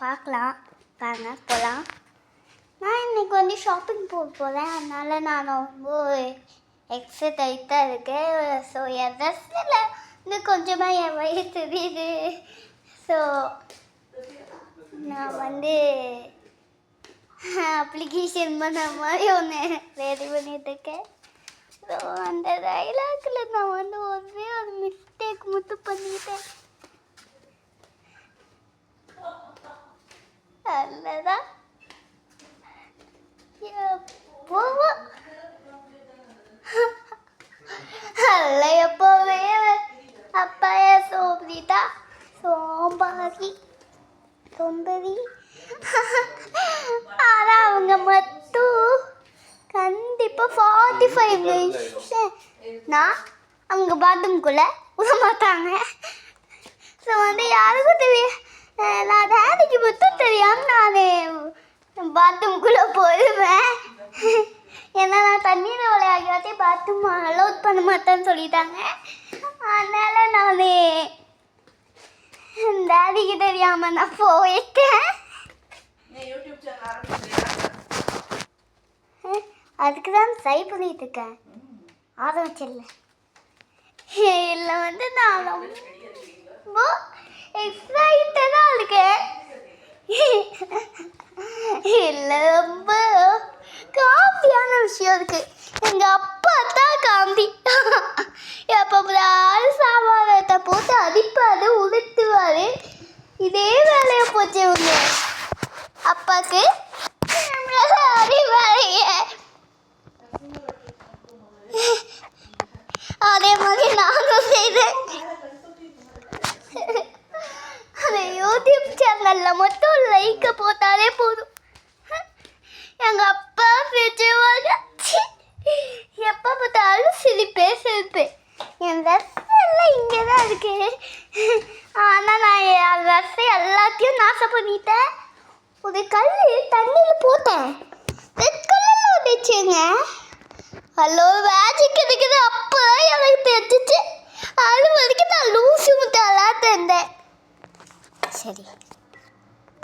பார்க்கலாம் வாங்க போகலாம். நான் இன்றைக்கி வந்து ஷாப்பிங் போக போகிறேன். அதனால் நான் ரொம்ப எக்ஸைட்டாக இருக்கேன். ஸோ என் ட்ரெஸ்ஸில் இன்னும் கொஞ்சமாக என் வயிறு தெரியுது. ஸோ நான் வந்து அப்ளிகேஷன் பண்ண மாதிரி ஒன்று ரெடி பண்ணிட்டுருக்கேன். ஸோ அந்த டைலாக்கில் நான் வந்து ஒரே ஒரு மிஸ்டேக் மட்டும் பண்ணிட்டேன். அல்லதான் அல்ல எப்போவே அப்பாய சோபிதா சோம்பாரி சொம்பரி. ஆனால் அவங்க மட்டும் கண்டிப்பாக 45 நிமிஷம் நான் அவங்க பாத்ரூம்குள்ளே விட மாட்டாங்க. ஸோ வந்து யாருக்கும் தெரியும், நான் டேடிக்கு மட்டும் தெரியாமல் நான் பாத்ரூம்குள்ளே போயிடுவேன். ஏன்னா நான் தண்ணியில் விளையாடியாச்சே பாத்ரூம் அலோட் பண்ண மாட்டேன்னு சொல்லிட்டாங்க. அதனால் நான் டேடிக்கு தெரியாமல் நான் போயிட்டேன். அதுக்கு தான் ட்ரை பண்ணிட்டு இருக்கேன். ஆரம்பிச்சிடல. இல்லை வந்து நான் ரொம்ப எக்ஸைட்டடாக இருக்கேன். இல்லை ரொம்ப காமெடியான விஷயம் இருக்குது. எங்கள் அப்பா தான் காமெடி. எப்போ சாமானத்தை போட்டு அடிப்பார், உடுத்துவார். இதே வேலையை போச்சு இவங்க அப்பாவுக்கு. அதே மாதிரி நானும் செய்தேன். அந்த யூடியூப் சேனலில் மட்டும் லைக்கை போட்டாலே போதும். எங்கள் அப்பா பிடிச்சவாங்க எப்போ பார்த்தாலும் சிரிப்பேன். என் ட்ரெஸ்ஸெல்லாம் இங்கே தான் இருக்கு. ஆனால் நான் என் ட்ரெஸ்ஸை எல்லாத்தையும் நாசம் பண்ணிட்டேன். ஒரு கல் தண்ணியில் போட்டேன், ரெட் கலரில் வந்துச்சுங்க. ஹலோ மேஜிக் இருக்குது. அப்போ எனக்கு தெரிஞ்சிச்சு. அது வரைக்கும் நான் லூசு முட்டாளாக இருந்தேன். சரி.